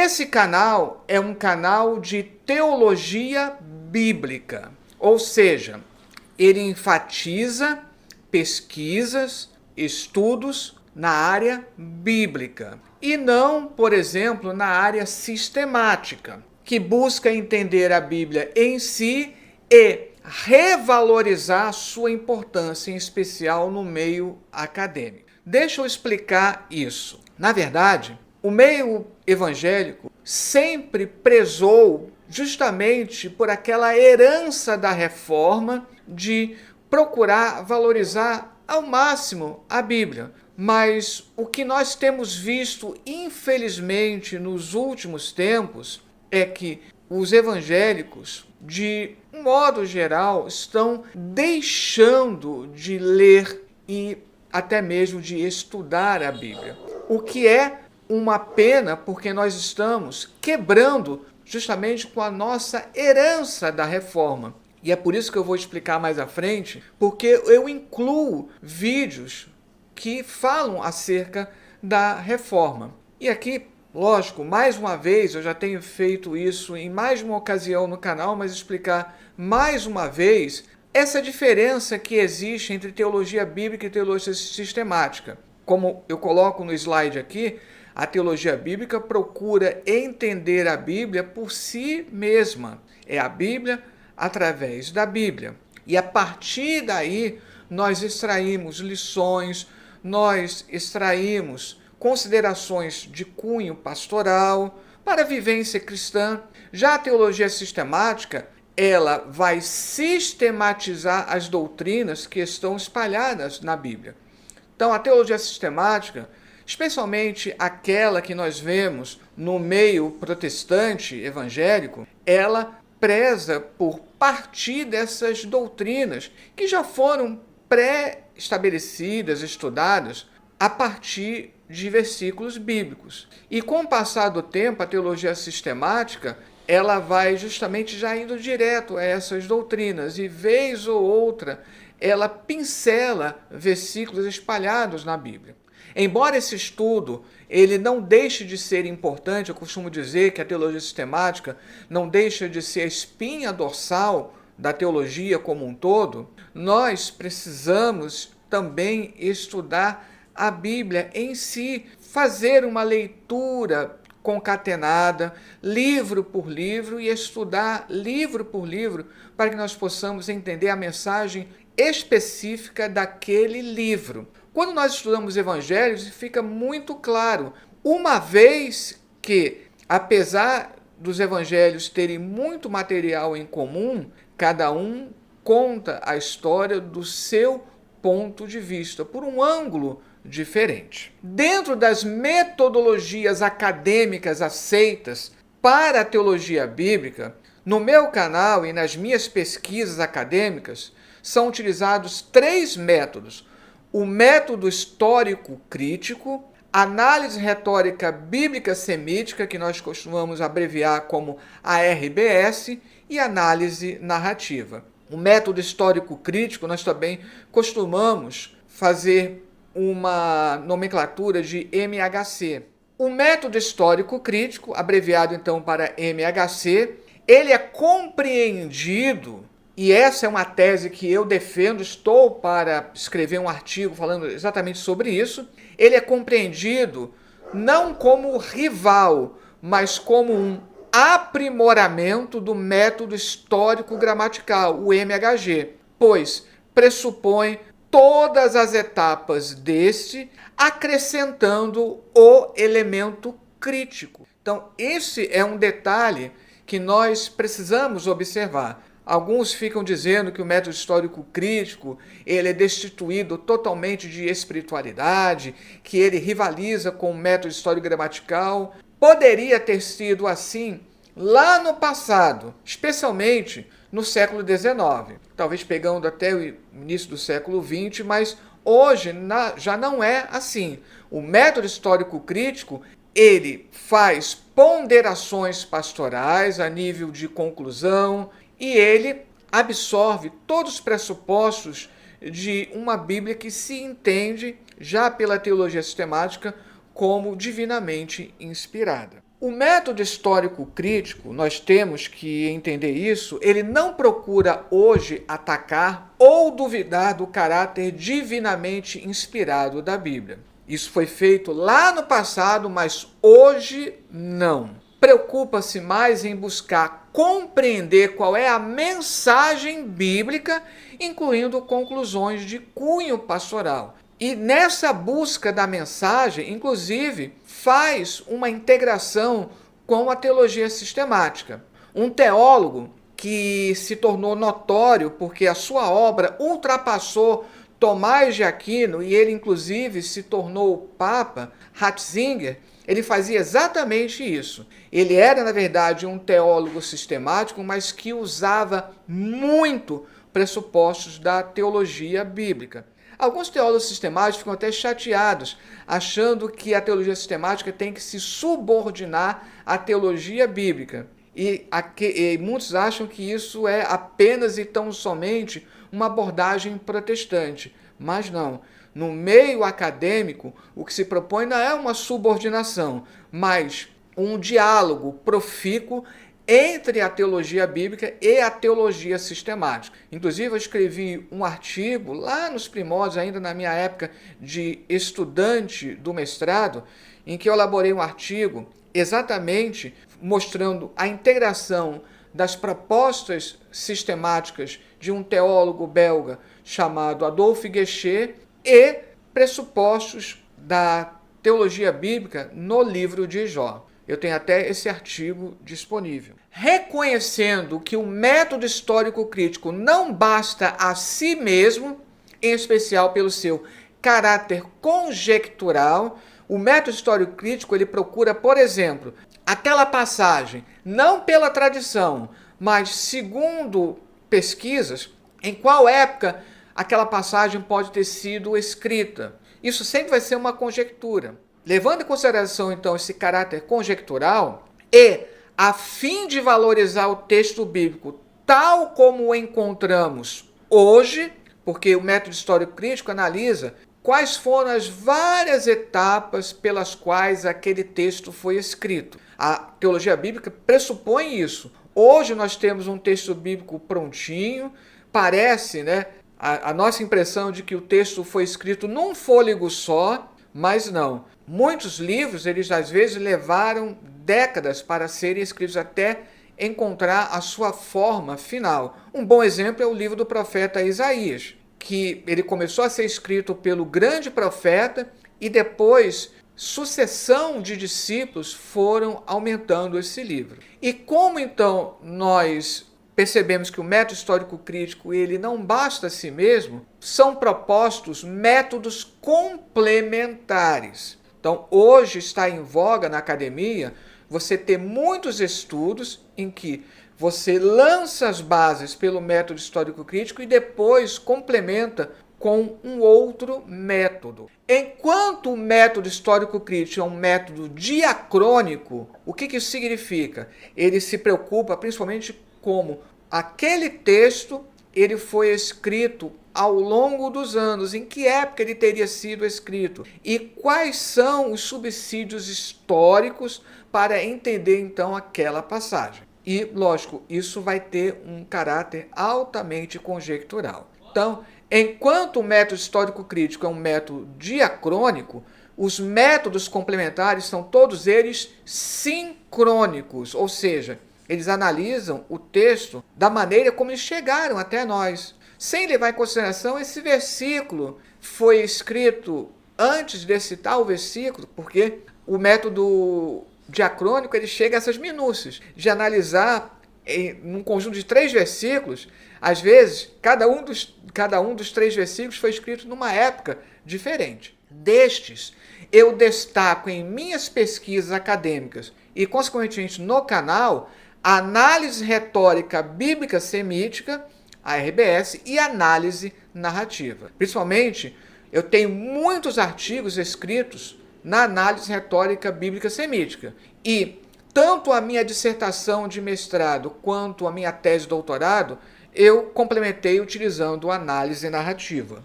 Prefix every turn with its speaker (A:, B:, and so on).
A: Esse canal é um canal de teologia bíblica, ou seja, ele enfatiza pesquisas, estudos na área bíblica e não, por exemplo, na área sistemática, que busca entender a Bíblia em si e revalorizar sua importância, em especial no meio acadêmico. Deixa eu explicar isso. Na verdade, o meio evangélico sempre prezou justamente por aquela herança da reforma de procurar valorizar ao máximo a Bíblia. Mas o que nós temos visto, infelizmente, nos últimos tempos, é que os evangélicos, de um modo geral, estão deixando de ler e até mesmo de estudar a Bíblia. O que é uma pena, porque nós estamos quebrando justamente com a nossa herança da reforma. E é por isso que eu vou explicar mais à frente, porque eu incluo vídeos que falam acerca da reforma. E aqui, lógico, mais uma vez, eu já tenho feito isso em mais de uma ocasião no canal, mas explicar mais uma vez essa diferença que existe entre teologia bíblica e teologia sistemática. Como eu coloco no slide aqui, a teologia bíblica procura entender a Bíblia por si mesma. É a Bíblia através da Bíblia. E a partir daí, nós extraímos lições, nós extraímos considerações de cunho pastoral para a vivência cristã. Já a teologia sistemática, ela vai sistematizar as doutrinas que estão espalhadas na Bíblia. Então, a teologia sistemática, especialmente aquela que nós vemos no meio protestante evangélico, ela preza por partir dessas doutrinas que já foram pré-estabelecidas, estudadas a partir de versículos bíblicos. E com o passar do tempo, a teologia sistemática, ela vai justamente já indo direto a essas doutrinas e vez ou outra ela pincela versículos espalhados na Bíblia. Embora esse estudo ele não deixe de ser importante, eu costumo dizer que a teologia sistemática não deixa de ser a espinha dorsal da teologia como um todo, nós precisamos também estudar a Bíblia em si, fazer uma leitura concatenada, livro por livro, e estudar livro por livro para que nós possamos entender a mensagem específica daquele livro. Quando nós estudamos evangelhos, fica muito claro, uma vez que, apesar dos evangelhos terem muito material em comum, cada um conta a história do seu ponto de vista, por um ângulo diferente. Dentro das metodologias acadêmicas aceitas para a teologia bíblica, no meu canal e nas minhas pesquisas acadêmicas, são utilizados 3 métodos. O método histórico crítico, análise retórica bíblica semítica, que nós costumamos abreviar como ARBS, e análise narrativa. O método histórico crítico, nós também costumamos fazer uma nomenclatura de MHC. O método histórico crítico, abreviado então para MHC, ele é compreendido, e essa é uma tese que eu defendo, estou para escrever um artigo falando exatamente sobre isso, ele é compreendido não como rival, mas como um aprimoramento do método histórico gramatical, o MHG, pois pressupõe todas as etapas deste, acrescentando o elemento crítico. Então, esse é um detalhe que nós precisamos observar. Alguns ficam dizendo que o método histórico crítico ele é destituído totalmente de espiritualidade, que ele rivaliza com o método histórico gramatical. Poderia ter sido assim lá no passado, especialmente no século XIX, talvez pegando até o início do século XX, mas hoje já não é assim. O método histórico crítico ele faz ponderações pastorais a nível de conclusão, e ele absorve todos os pressupostos de uma Bíblia que se entende, já pela teologia sistemática, como divinamente inspirada. O método histórico crítico, nós temos que entender isso, ele não procura hoje atacar ou duvidar do caráter divinamente inspirado da Bíblia. Isso foi feito lá no passado, mas hoje não. Preocupa-se mais em buscar compreender qual é a mensagem bíblica, incluindo conclusões de cunho pastoral. E nessa busca da mensagem, inclusive, faz uma integração com a teologia sistemática. Um teólogo que se tornou notório porque a sua obra ultrapassou Tomás de Aquino e ele, inclusive, se tornou Papa, Ratzinger, ele fazia exatamente isso. Ele era, na verdade, um teólogo sistemático, mas que usava muito pressupostos da teologia bíblica. Alguns teólogos sistemáticos ficam até chateados, achando que a teologia sistemática tem que se subordinar à teologia bíblica. E muitos acham que isso é apenas e tão somente uma abordagem protestante. Mas não. No meio acadêmico, o que se propõe não é uma subordinação, mas um diálogo profícuo entre a teologia bíblica e a teologia sistemática. Inclusive, eu escrevi um artigo lá nos primórdios, ainda na minha época de estudante do mestrado, em que eu elaborei um artigo exatamente mostrando a integração das propostas sistemáticas de um teólogo belga chamado Adolphe Guéchet e pressupostos da teologia bíblica no livro de Jó. Eu tenho até esse artigo disponível. Reconhecendo que o método histórico crítico não basta a si mesmo, em especial pelo seu caráter conjectural, o método histórico crítico ele procura, por exemplo, aquela passagem, não pela tradição, mas segundo pesquisas, em qual época aquela passagem pode ter sido escrita. Isso sempre vai ser uma conjectura. Levando em consideração, então, esse caráter conjectural e, a fim de valorizar o texto bíblico tal como o encontramos hoje, porque o método histórico crítico analisa quais foram as várias etapas pelas quais aquele texto foi escrito. A teologia bíblica pressupõe isso. Hoje nós temos um texto bíblico prontinho, parece, a nossa impressão de que o texto foi escrito num fôlego só, mas não. Muitos livros, eles às vezes levaram décadas para serem escritos até encontrar a sua forma final. Um bom exemplo é o livro do profeta Isaías, que ele começou a ser escrito pelo grande profeta e depois sucessão de discípulos foram aumentando esse livro. E como então nós percebemos que o método histórico crítico ele não basta a si mesmo, são propostos métodos complementares. Então, hoje está em voga na academia você ter muitos estudos em que você lança as bases pelo método histórico crítico e depois complementa com um outro método. Enquanto o método histórico crítico é um método diacrônico, o que isso significa? Ele se preocupa principalmente como aquele texto ele foi escrito ao longo dos anos, em que época ele teria sido escrito e quais são os subsídios históricos para entender então aquela passagem. E, lógico, isso vai ter um caráter altamente conjectural. Então, enquanto o método histórico crítico é um método diacrônico, os métodos complementares são todos eles sincrônicos, ou seja, eles analisam o texto da maneira como eles chegaram até nós, sem levar em consideração esse versículo foi escrito antes desse tal versículo, porque o método diacrônico ele chega a essas minúcias de analisar num conjunto de 3 versículos, às vezes cada um dos 3 versículos foi escrito numa época diferente. Destes, eu destaco em minhas pesquisas acadêmicas e, consequentemente, no canal, a análise retórica bíblica semítica, a RBS, e análise narrativa. Principalmente, eu tenho muitos artigos escritos na análise retórica bíblica semítica. E tanto a minha dissertação de mestrado quanto a minha tese de doutorado, eu complementei utilizando análise narrativa.